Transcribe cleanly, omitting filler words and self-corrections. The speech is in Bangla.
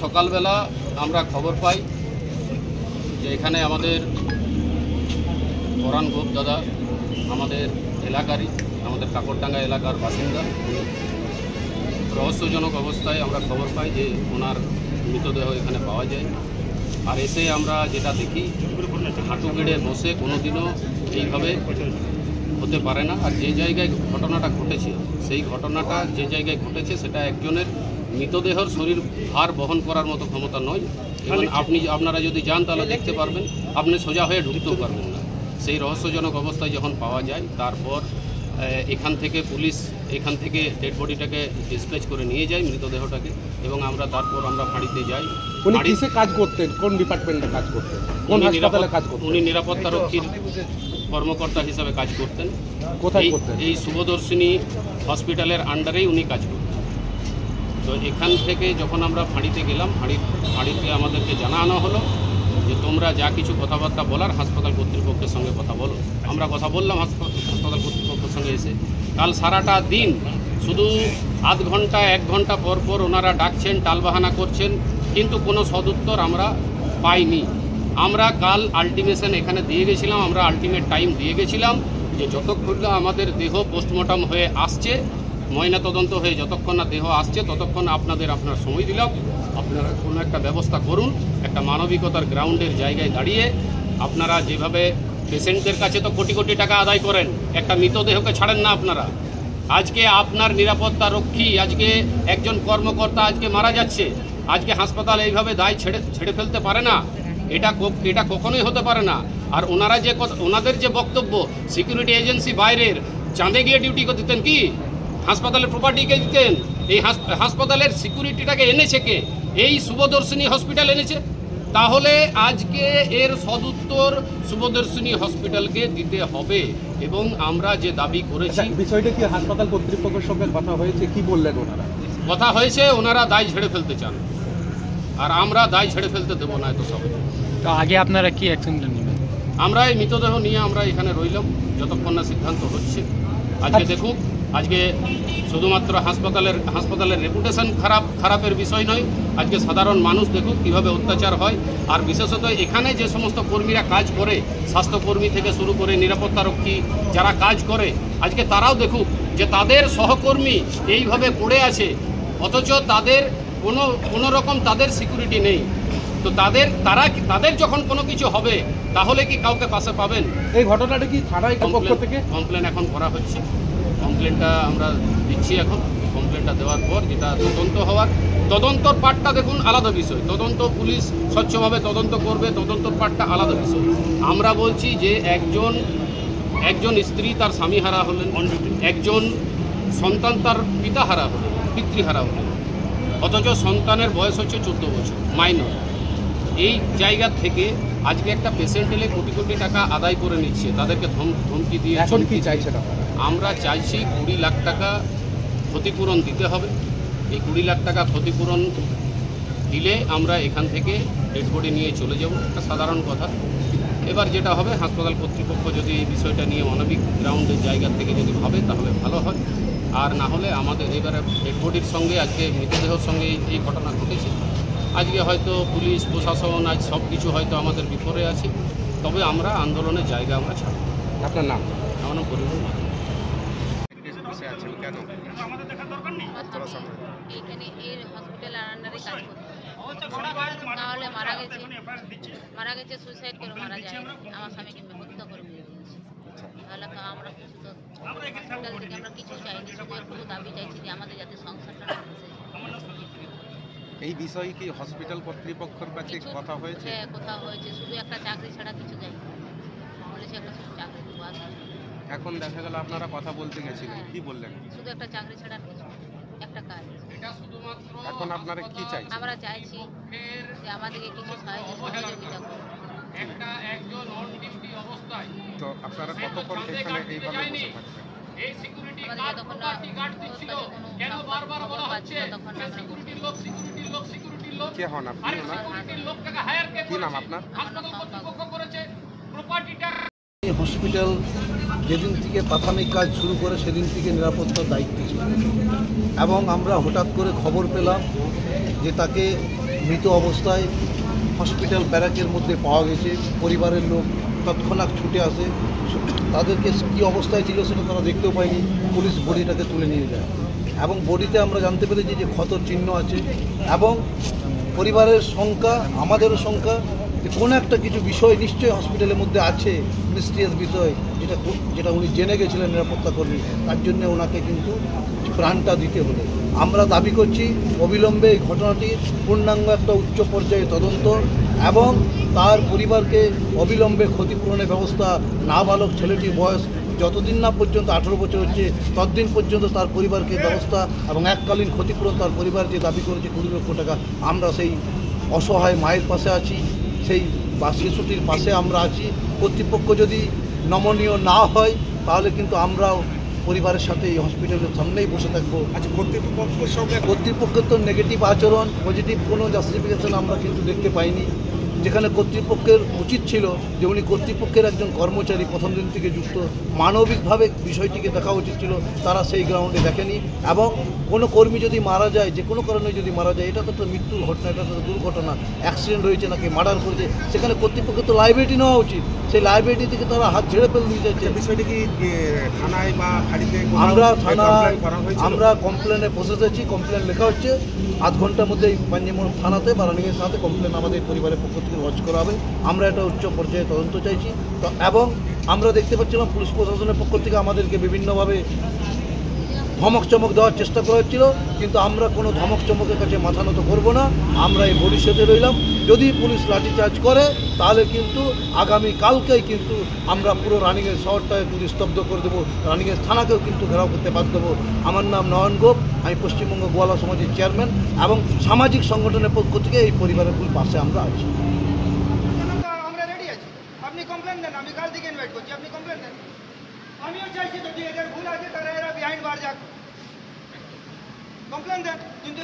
সকালবেলা আমরা খবর পাই যে এখানে আমাদের পরাণ গোপ দাদা আমাদের এলাকারই, আমাদের কাকরডাঙ্গা এলাকার বাসিন্দা। রহস্যজনক অবস্থায় আমরা খবর পাই যে ওনার মৃতদেহ এখানে পাওয়া যায়। আর এসে আমরা যেটা দেখি, হাঁটু গেড়ে বসে কোনোদিনও এইভাবে হতে পারে না। আর যে জায়গায় ঘটনাটা ঘটেছে, সেই ঘটনাটা যে জায়গায় ঘটেছে সেটা একজনের মৃতদেহর শরীর ভার বহন করার মতো ক্ষমতা নয়। এবং আপনারা যদি যান তাহলে দেখতে পারবেন, আপনি সোজা হয়ে ঢুকতেও পারবেন না। সেই রহস্যজনক অবস্থায় যখন পাওয়া যায়, তারপর এখান থেকে পুলিশ এখান থেকে ডেড বডিটাকে ডিসপ্যাচ করে নিয়ে যায়, মৃতদেহটাকে, এবং তারপর আমরা ফাঁড়িতে যাই। উনি কিসে কাজ করতেন, কোন ডিপার্টমেন্টে কাজ করতেন, কোন হাসপাতালে কাজ করতেন? উনি নিরাপত্তারক্ষীর কর্মকর্তা হিসাবে কাজ করতেন। কোথায় করতেন? এই শুভদর্শিনী হসপিটালের আন্ডারেই উনি কাজ করতেন। তো এখান থেকে যখন আমরা ফাঁড়িতে গেলাম, ফাঁড়িতে আমাদেরকে জানানো হলো যে তোমরা যা কিছু কথাবার্তা বলার হাসপাতাল কর্তৃপক্ষের সঙ্গে কথা বলো। আমরা কথা বললাম হাসপাতাল কর্তৃপক্ষের সঙ্গে এসে। কাল সারাটা দিন শুধু আধ ঘন্টা 1 ঘন্টা পর পর ওনারা ডাকছেন, টালবাহানা করছেন, কিন্তু কোনো সদুত্তর আমরা পাইনি। আমরা কাল আলটিমেশন এখানে দিয়ে গেছিলাম, আমরা আলটিমেট টাইম দিয়ে গেছিলাম যে যতক্ষণ না আমাদের দেহ পোস্টমর্টম হয়ে আসছে, ময়না তদন্ত হয়ে যতক্ষণ না দেহ আসছে, ততক্ষণ আপনার সময় দিলাম, আপনারা কোনো একটা ব্যবস্থা করুন। একটা মানবিকতার গ্রাউন্ডের জায়গায় দাঁড়িয়ে আপনারা যেভাবে পেশেন্টদের কাছে তো কোটি কোটি টাকা আদায় করেন, একটা মৃতদেহকে ছাড়েন না আপনারা। আজকে আপনার নিরাপত্তা রক্ষী, আজকে একজন কর্মকর্তা আজকে মারা যাচ্ছে, আজকে হাসপাতাল এইভাবে দায় ছেড়ে ফেলতে পারে না। এটা কখনোই হতে পারে না। আর ওনাদের যে বক্তব্য, সিকিউরিটি এজেন্সি বাইরের, চাঁদে গিয়ে ডিউটি দিতেন কি? হাসপাতালের প্রপার্টিকে দিতেন? এই হাসপাতালের সিকিউরিটিটাকে এনেছে কে? এই শুভদর্শিনী হসপিটাল এনেছে। তাহলে আজকে এর সদুত্তর শুভদর্শিনী হসপিটালকে দিতে হবে। এবং আমরা যে দাবি করেছি, বিষয়টা কি হাসপাতাল কর্তৃপক্ষের সঙ্গে কথা হয়েছে? কি বললেন ওনারা? কথা হয়েছে, ওনারা দায় ঝেড়ে ফেলতে চান, আর আমরা দায় ঝেড়ে ফেলতে দেবো না। এত সবাই তো আগে আপনারা কি অ্যাকশন নেবেন? আমরা এই মৃতদেহ নিয়ে আমরা এখানে রইলাম যতক্ষণ না সিদ্ধান্ত হচ্ছে। আজকে দেখুক, আজকে শুধুমাত্র হাসপাতালের রেপুটেশন খারাপের বিষয় নয়, আজকে সাধারণ মানুষ দেখুক কীভাবে অত্যাচার হয়। আর বিশেষত এখানে যে সমস্ত কর্মীরা কাজ করে, স্বাস্থ্যকর্মী থেকে শুরু করে নিরাপত্তারক্ষী যারা কাজ করে, আজকে তারাও দেখুক যে তাদের সহকর্মী এইভাবে পড়ে আছে, অথচ তাদের কোনো রকম তাদের সিকিউরিটি নেই। তো তাদের যখন কোনো কিছু হবে, তাহলে কি কাউকে পাশে পাবেন? এই ঘটনাটা কি থানায় পক্ষ থেকে কমপ্লেন এখন করা হচ্ছে, কমপ্লেনটা আমরা দিচ্ছি। এখন কমপ্লেনটা দেওয়ার পর যেটা তদন্ত হওয়ার, তদন্তর পার্টটা দেখুন আলাদা বিষয়, তদন্ত পুলিশ স্বচ্ছভাবে তদন্ত করবে, তদন্তর পার্টটা আলাদা বিষয়। আমরা বলছি যে একজন স্ত্রী তার স্বামী হারা হলেন, একজন সন্তান তার পিতা হারা হলেন, পিতৃহারা হলেন, অথচ সন্তানের বয়স হচ্ছে 14 বছর, মাইনর। এই জায়গা থেকে আজকে একটা পেশেন্ট এলে কোটি কোটি টাকা আদায় করে নিচ্ছে, তাদেরকে ধমকি দিয়ে। এখন কি চাইছেন? আমরা চাইছি 20 লাখ টাকা ক্ষতিপূরণ দিতে হবে। এই 20 লাখ টাকা ক্ষতিপূরণ দিলে আমরা এখান থেকে ডেড বডি নিয়ে চলে যাব, একটা সাধারণ কথা। এবার যেটা হবে, হাসপাতাল কর্তৃপক্ষ যদি এই বিষয়টা নিয়ে মানবিক গ্রাউন্ডের জায়গা থেকে যদি ভাবে তাহলে ভালো হয়। আর না হলে আমাদের এবারে ডেড বডির সঙ্গে, আজকে মৃতদেহের সঙ্গে এই ঘটনা ঘটেছে, আজকে হয়তো পুলিশ প্রশাসন আজ সব কিছু হয়তো আমাদের বিপরে আছে, তবে আমরা আন্দোলনের জায়গা আমরা ছাড়ব। আপনার নাম? আমার নাম পরিমল মাঝি। এইখানে এর হসপিটালের আন্ডারে কাজ করতে, তাহলে মারা গেছে সুইসাইড করে মারা যায়, আমার স্বামীকে হত্যা করে মেরে দিয়েছে। তাহলে তো আমরা কিছু তো হসপিটাল থেকে আমরা কিছু চাইনি, শুধু একটু দাবি চাইছি যে আমাদের যাতে সংসারটা না বসে। এই বিষয়ে কি হসপিটাল কর্তৃপক্ষের কাছে কথা হয়েছে? হ্যাঁ, কথা হয়েছে, শুধু একটা চাকরি ছাড়া কিছু চাই বলেছে, একটা শুধু চাকরি দেবো। এখন দেখা গেল আপনারা কথা বলতে গেছিলেন, কি বললেন? শুধু একটা চাকরি ছাড়া কিছু, একটা কাজ। এখন আপনারা কি চাইছেন? আমরা চাইছি যে আমাদেরকে কিছু সাহায্য সহযোগিতা করুন। তো আপনারা কতক্ষণ এখানে এইভাবে বসে থাকবেন? আমাদের যতক্ষণ না কোনো পাচ্ছি ততক্ষণ কে হন আপনি? কি নাম আপনার? এই হসপিটাল যেদিন থেকে প্রাথমিক কাজ শুরু করে সেদিন থেকে নিরাপত্তার দায়িত্ব ছিল, এবং আমরা হঠাৎ করে খবর পেলাম যে তাকে মৃত অবস্থায় হসপিটাল ব্যারাকের মধ্যে পাওয়া গেছে। পরিবারের লোক তৎক্ষণাৎ ছুটে আসে, তাদেরকে কী অবস্থায় ছিল সেটা তারা দেখতেও পায়নি। পুলিশ বডিটাকে তুলে নিয়ে যায় এবং বডিতে আমরা জানতে পেরেছি যে ক্ষতর চিহ্ন আছে এবং পরিবারের শঙ্কা, আমাদেরও শঙ্কা যে কোনো একটা কিছু বিষয় নিশ্চয়ই হসপিটালের মধ্যে আছে, মিস্টিরিয়াস বিষয়, যেটা উনি জেনে গেছিলেন নিরাপত্তা কর্মী, তার জন্য ওনাকে কিন্তু প্রাণটা দিতে হলো। আমরা দাবি করছি অবিলম্বে এই ঘটনাটির পূর্ণাঙ্গ একটা উচ্চ পর্যায়ে তদন্ত এবং তার পরিবারকে অবিলম্বে ক্ষতিপূরণের ব্যবস্থা। নাবালক ছেলেটির বয়স যতদিন না পর্যন্ত 18 বছর হচ্ছে ততদিন পর্যন্ত তার পরিবারকে ব্যবস্থা এবং এককালীন ক্ষতিপূরণ তার পরিবার যে দাবি করেছে 20 লক্ষ টাকা, আমরা সেই অসহায় মায়ের পাশে আছি, সেই বা শিশুটির পাশে আমরা আছি। কর্তৃপক্ষ যদি নমনীয় না হয় তাহলে কিন্তু আমরাও পরিবারের সাথে এই হসপিটালের সামনেই বসে থাকবো। আচ্ছা, কর্তৃপক্ষের সঙ্গে কর্তৃপক্ষের তো নেগেটিভ আচরণ, পজিটিভ কোনো জাস্টিফিকেশন আমরা কিন্তু দেখতে পাইনি। যেখানে কর্তৃপক্ষের উচিত ছিল যে উনি কর্তৃপক্ষের একজন কর্মচারী, প্রথম দিন থেকে যুক্ত, মানবিকভাবে বিষয়টিকে দেখা উচিত ছিল, তারা সেই গ্রাউন্ডে দেখেনি। এবং কোনো কর্মী যদি মারা যায়, যে কোনো কারণে যদি মারা যায়, এটা তো একটা মৃত্যুর ঘটনা, এটা তো দুর্ঘটনা, অ্যাক্সিডেন্ট হয়েছে নাকি মার্ডার করেছে, সেখানে কর্তৃপক্ষের তো লাইবিলিটি নেওয়া উচিত। সেই লাইবিলিটি থেকে তারা হাত ঝেড়ে ফেলে দিয়ে যাচ্ছে। বিষয়টি কি থানায় বা ফাঁড়িতে আমরা থানায় করা হয়েছিল? আমরা কমপ্লেনে প্রসেসেছি, কমপ্লেন লেখা হচ্ছে। আধ ঘন্টার মধ্যেই পাঞ্জিমোড় থানাতে বা রানিংয়ের সাথে কমপ্লেন আমাদের পরিবারের পক্ষ থেকে লজ করা হবে। আমরা এটা উচ্চ পর্যায়ে তদন্ত চাইছি। তো এবং আমরা দেখতে পাচ্ছিলাম পুলিশ প্রশাসনের পক্ষ থেকে আমাদেরকে বিভিন্নভাবে ধমক চমক দেওয়ার চেষ্টা করা হচ্ছিল, কিন্তু আমরা কোনো ধমক চমকের কাছে মাথা নত করবো না। আমরা এই ভবিষ্যতে রইলাম। যদি পুলিশ লাঠিচার্জ করে তাহলে কিন্তু আগামী কালকেই কিন্তু আমরা পুরো রানিংয়ের শহরটাকে কিন্তু স্তব্ধ করে দেবো, রানিংয়ের থানাকেও কিন্তু ঘেরাও করতে বাধ্য দেবো। আমার নাম নয়ন গোপ, আমি পশ্চিমবঙ্গ গোয়ালা সমাজের চেয়ারম্যান এবং সামাজিক সংগঠনের পক্ষ থেকে এই পরিবারের পাশে আমরা আছি। আমরা রেডি আছি, আপনি কমপ্লেন দেন, আমি কাল থেকে ইনভাইট করছি, আপনি কমপ্লেন দেন। আমিও চাইছি যদি এদের ভুল আছে তারা এরা বিহাইন্ড বার যাক, কমপ্লেন দেন। কিন্তু